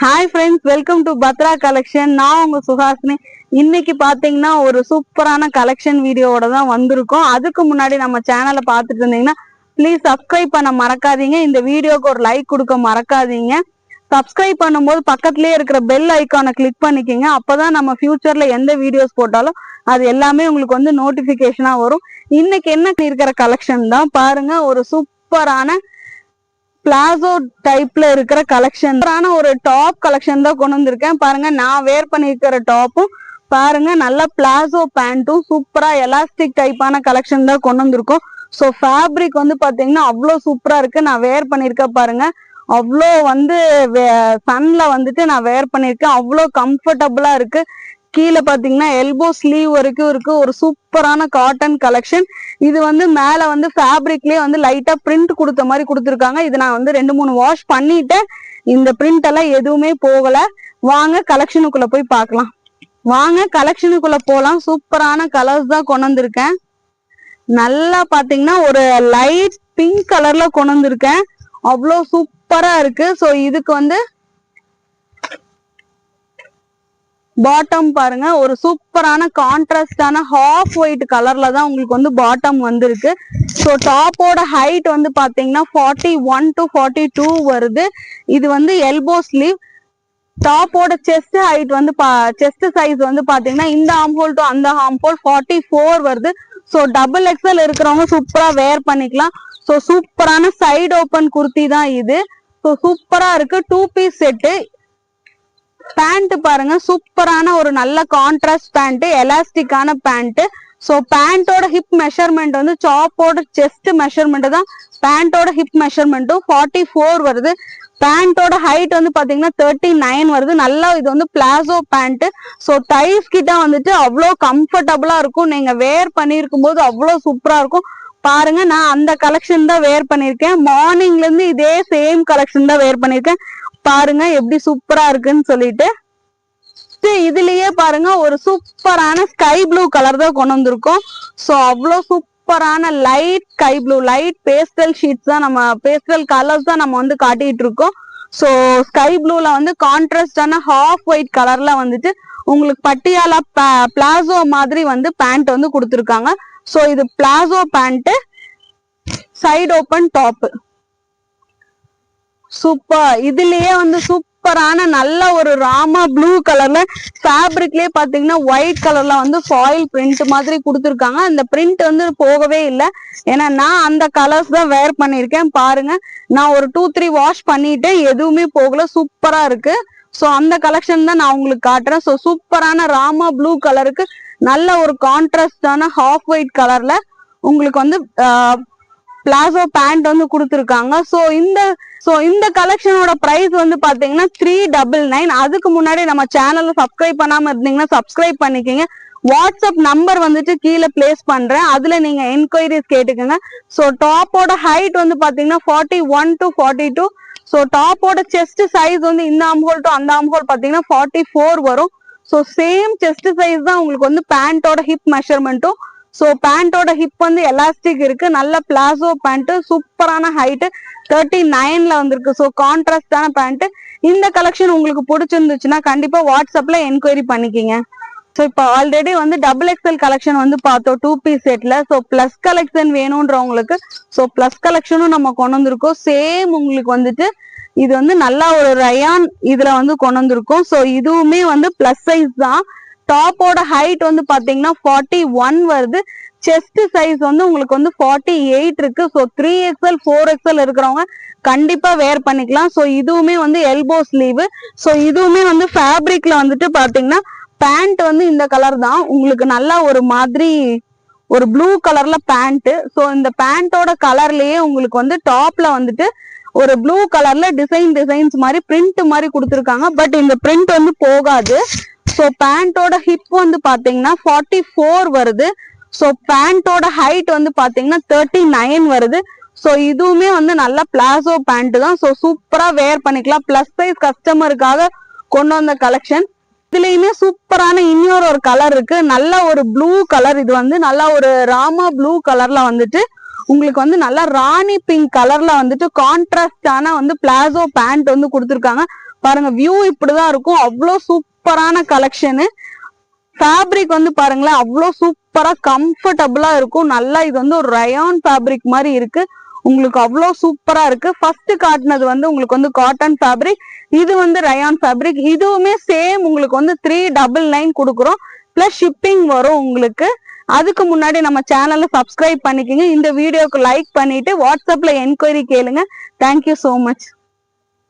Hi friends, welcome to Bhadra collection. நான் உங்க சுஹாசினி. இன்னைக்கு பாத்தீங்கன்னா ஒரு சூப்பரான கலெக்ஷன் வீடியோவோட தான் வந்திருக்கோம். அதுக்கு முன்னாடி நம்ம சேனலை பார்த்துட்டு இருந்தீங்கன்னா ப்ளீஸ் சப்ஸ்கிரைப் பண்ண மறக்காதீங்க. இந்த வீடியோக்கு ஒரு லைக் கொடுக்க மறக்காதீங்க. சப்ஸ்கிரைப் பண்ணும்போது பக்கத்துலயே இருக்கிற பெல் ஐக்கானை கிளிக் பண்ணிக்கோங்க. அப்பதான் நம்ம ஃபியூச்சர்ல எந்த வீடியோஸ் போட்டாலும் அது எல்லாமே உங்களுக்கு வந்து நோட்டிபிகேஷனா வரும். இன்னைக்கு என்ன இருக்கிற கலெக்ஷன் தான் பாருங்க. ஒரு சூப்பரான பிளாசோ டைப்ல இருக்கிற கலெக்ஷன், ஒரு டாப் கலெக்ஷன் தான் கொண்டு வந்திருக்கேன். பாருங்க, நான் வேர் பண்ணிருக்கிற டாப்பும் பாருங்க, நல்ல பிளாசோ பேண்ட்டும் சூப்பரா எலாஸ்டிக் டைப்பான கலெக்ஷன் தான் கொண்டு வந்திருக்கோம். ஸோ ஃபேப்ரிக் வந்து பாத்தீங்கன்னா அவ்வளோ சூப்பரா இருக்கு. நான் வேர் பண்ணிருக்கேன் பாருங்க, அவ்வளோ வந்து சன்ல வந்துட்டு நான் வேர் பண்ணிருக்கேன். அவ்வளோ கம்ஃபர்டபுளா இருக்கு. கீழே பாத்தீங்கன்னா எல்போ ஸ்லீவ் வரைக்கும் இருக்கு. ஒரு சூப்பரான காட்டன் கலெக்ஷன். இது வந்து மேல வந்து ஃபேப்ரிக்லயே வந்து லைட்டா பிரிண்ட் கொடுத்த மாதிரி கொடுத்துருக்காங்க. இது நான் வந்து 2-3 வாஷ் பண்ணிட்டேன். இந்த பிரிண்ட் எல்லாம் எதுவுமே போகல. வாங்க கலெக்ஷனுக்குள்ள போய் பார்க்கலாம். வாங்க கலெக்ஷனுக்குள்ள போலாம். சூப்பரான கலர்ஸ் தான் கொண்டு வந்திருக்கேன். நல்லா பாத்தீங்கன்னா ஒரு லைட் பிங்க் கலர்ல கொண்டு வந்திருக்கேன். அவ்வளோ சூப்பரா இருக்கு. ஸோ இதுக்கு வந்து பாட்டம் பாருங்க, ஒரு சூப்பரான கான்ட்ராஸ்டான ஹாஃப் ஒயிட் கலர்ல தான் உங்களுக்கு வந்து பாட்டம் வந்திருக்கு. ஸோ டாப்போட ஹைட் வந்து பாத்தீங்கன்னா 41 to 42 வருது. இது வந்து எல்போ ஸ்லீவ். டாப்போட செஸ்ட் ஹைட் வந்து செஸ்ட் சைஸ் வந்து பாத்தீங்கன்னா இந்த ஆர்ம் ஹோல் டு அந்த ஆர்ம் ஹோல் 44 வருது. ஸோ டபுள் எக்ஸல் இருக்கிறவங்க சூப்பரா வேர் பண்ணிக்கலாம். ஸோ சூப்பரான சைடு ஓப்பன் குர்த்தி தான் இது. ஸோ சூப்பரா இருக்கு. 2 பீஸ் செட்டு. பேண்ட் பாருங்க, சூப்பரான ஒரு நல்ல கான்ட்ராஸ்ட் பேண்ட், எலாஸ்டிக்கான பேண்ட். ஸோ பேண்டோட ஹிப் மெஷர்மெண்ட் வந்து டாப்போட செஸ்ட் மெஷர்மெண்ட் தான் பேண்டோட ஹிப் மெஷர்மெண்ட்டும் 44 வருது. பேண்டோட ஹைட் வந்து பாத்தீங்கன்னா 39 வருது. நல்லா இது வந்து பிளாசோ பேண்ட். ஸோ டைஸ் கிட்ட வந்துட்டு அவ்வளோ கம்ஃபர்டபுளா இருக்கும். நீங்க வேர் பண்ணிருக்கும் போது அவ்வளோ சூப்பரா இருக்கும். பாருங்க, நான் அந்த கலெக்ஷன் தான் வேர் பண்ணிருக்கேன். மார்னிங்ல இருந்து இதே சேம் கலெக்ஷன் தான் வேர் பண்ணிருக்கேன். பாருங்க எப்படி சூப்பரா இருக்குன்னு சொல்லிட்டு. இதுலயே பாருங்க ஒரு சூப்பரான ஸ்கை ப்ளூ கலர் தான் கொண்டு வந்திருக்கோம். ஸோ அவ்வளோ சூப்பரான light sky blue, light pastel sheets தான், நம்ம பேஸ்டல் கலர்ஸ் தான் நம்ம வந்து காட்டிட்டு இருக்கோம். ஸோ ஸ்கை ப்ளூல வந்து கான்ட்ராஸ்டான ஹாஃப் ஒயிட் கலர்ல வந்துட்டு உங்களுக்கு பட்டியாலா பிளாசோ மாதிரி வந்து பேண்ட் வந்து கொடுத்துருக்காங்க. ஸோ இது palazzo pant, side open top. Super. இதுலயே வந்து சூப்பரான நல்ல ஒரு ராமா ப்ளூ கலர்ல ஃபேப்ரிக்லயே பாத்தீங்கன்னா ஒயிட் கலர்ல வந்து ஃபாயில் பிரிண்ட் மாதிரி கொடுத்துருக்காங்க. அந்த பிரிண்ட் வந்து போகவே இல்லை. ஏன்னா நான் அந்த கலர்ஸ் தான் வேர் பண்ணிருக்கேன். பாருங்க, நான் ஒரு 2-3 வாஷ் பண்ணிட்டேன், எதுவுமே போகல. சூப்பரா இருக்கு. ஸோ அந்த கலெக்ஷன் தான் நான் உங்களுக்கு காட்டுறேன். ஸோ சூப்பரான ராமா ப்ளூ கலருக்கு நல்ல ஒரு கான்ட்ராஸ்டான ஹாஃப் ஒயிட் கலர்ல உங்களுக்கு வந்து பிளாசோ பேண்ட் வந்து கொடுத்துருக்காங்க. ஸோ இந்த கலெக்ஷனோட பிரைஸ் வந்து பாத்தீங்கன்னா 399. அதுக்கு முன்னாடி நம்ம சேனல்ல சப்ஸ்கிரைப் பண்ணாம இருந்தீங்கன்னா சப்ஸ்கிரைப் பண்ணிக்கோங்க. வாட்ஸ்அப் நம்பர் வந்துட்டு கீழே பிளேஸ் பண்றேன், அதுல நீங்க என்கொயரிஸ் கேட்டுக்கோங்க. ஸோ டாப்போட ஹைட் வந்து பாத்தீங்கன்னா 41 to 42. ஸோ டாப்போட செஸ்ட் சைஸ் வந்து இந்த ஆர்ம் ஹோல் டு அந்த ஆர்ம் ஹோல் பாத்தீங்கன்னா 44 வரும். ஸோ சேம் செஸ்ட் சைஸ் தான் உங்களுக்கு வந்து பேண்டோட ஹிப் மெஷர்மெண்ட்டும். ஸோ பேண்டோட ஹிப் வந்து எலாஸ்டிக் இருக்கு. நல்ல பிளாசோ பேண்ட், சூப்பரான ஹைட் 39ல வந்திருக்கு. ஸோ கான்ட்ராஸ்டான பேண்ட். இந்த கலெக்ஷன் உங்களுக்கு பிடிச்சிருந்துச்சுன்னா கண்டிப்பா வாட்ஸ்அப்ல என்கொயரி பண்ணிக்கிங்க. ஸோ இப்போ ஆல்ரெடி வந்து டபுள் எக்ஸல் கலெக்ஷன் வந்து பார்த்தோம் 2 பீஸ் செட்ல. ஸோ பிளஸ் கலெக்ஷன் வேணும்ன்றவங்களுக்கு ஸோ பிளஸ் கலெக்ஷனும் நம்ம கொண்டு வந்திருக்கோம். சேம் உங்களுக்கு வந்துட்டு இது வந்து நல்லா ஒரு ரயான் இதுல வந்து கொண்டு வந்திருக்கோம். ஸோ இதுவுமே வந்து பிளஸ் சைஸ் தான். டாப்போட ஹைட் வந்து பாத்தீங்கன்னா 41 வருது. செஸ்ட் சைஸ் வந்து உங்களுக்கு வந்து 48 இருக்கு. ஸோ 3XL 4XL இருக்கிறவங்க கண்டிப்பா வேர் பண்ணிக்கலாம். ஸோ இதுவுமே வந்து எல்போ ஸ்லீவ். ஸோ இதுவுமே வந்து ஃபேப்ரிக்ல வந்துட்டு பாத்தீங்கன்னா பேண்ட் வந்து இந்த கலர் தான் உங்களுக்கு நல்லா ஒரு மாதிரி ஒரு ப்ளூ கலர்ல பேண்ட். ஸோ இந்த பேண்டோட கலர்லயே உங்களுக்கு வந்து டாப்ல வந்துட்டு ஒரு ப்ளூ கலர்ல டிசைன்ஸ் மாதிரி பிரிண்ட் மாதிரி கொடுத்துருக்காங்க. பட் இந்த பிரிண்ட் வந்து போகாது. ஸோ பேண்டோட ஹிப் வந்து பாத்தீங்கன்னா 44 வருது. ஸோ பேண்டோட ஹைட் வந்து பாத்தீங்கன்னா 39 வருது. ஸோ இதுவுமே வந்து நல்ல பிளாசோ பேண்ட் தான். ஸோ சூப்பரா வேர் பண்ணிக்கலாம். பிளஸ் சைஸ் கஸ்டமருக்காக கொண்டு வந்த கலெக்ஷன். இதுலயுமே சூப்பரான இன்னொரு ஒரு கலர் இருக்கு, நல்ல ஒரு ப்ளூ கலர். இது வந்து நல்ல ஒரு ராமா ப்ளூ கலர்ல வந்துட்டு உங்களுக்கு வந்து நல்லா ராணி பிங்க் கலர்ல வந்துட்டு கான்ட்ராஸ்டான வந்து பிளாசோ பேண்ட் வந்து கொடுத்துருக்காங்க. பாருங்க வியூ இப்படிதான் இருக்கும். அவ்வளோ சூப்பரான கலெக்ஷனு. ஃபேப்ரிக் வந்து பாருங்களேன் அவ்வளோ சூப்பரா கம்ஃபர்டபுளா இருக்கும். நல்லா இது வந்து ஒரு ரயான் ஃபேப்ரிக் மாதிரி இருக்கு. உங்களுக்கு அவ்வளோ சூப்பரா இருக்கு. ஃபர்ஸ்ட் காட்டினது வந்து உங்களுக்கு வந்து காட்டன் ஃபேப்ரிக், இது வந்து ரயான் ஃபேப்ரிக். இதுவுமே சேம் உங்களுக்கு வந்து 399 கொடுக்குறோம். பிளஸ் ஷிப்பிங் வரும் உங்களுக்கு. அதுக்கு முன்னாடி நம்ம சேனலை சப்ஸ்கிரைப் பண்ணிக்கோங்க. இந்த வீடியோக்கு லைக் பண்ணிட்டு வாட்ஸ்அப்ல என்கொயரி கேளுங்க. Thank you so much.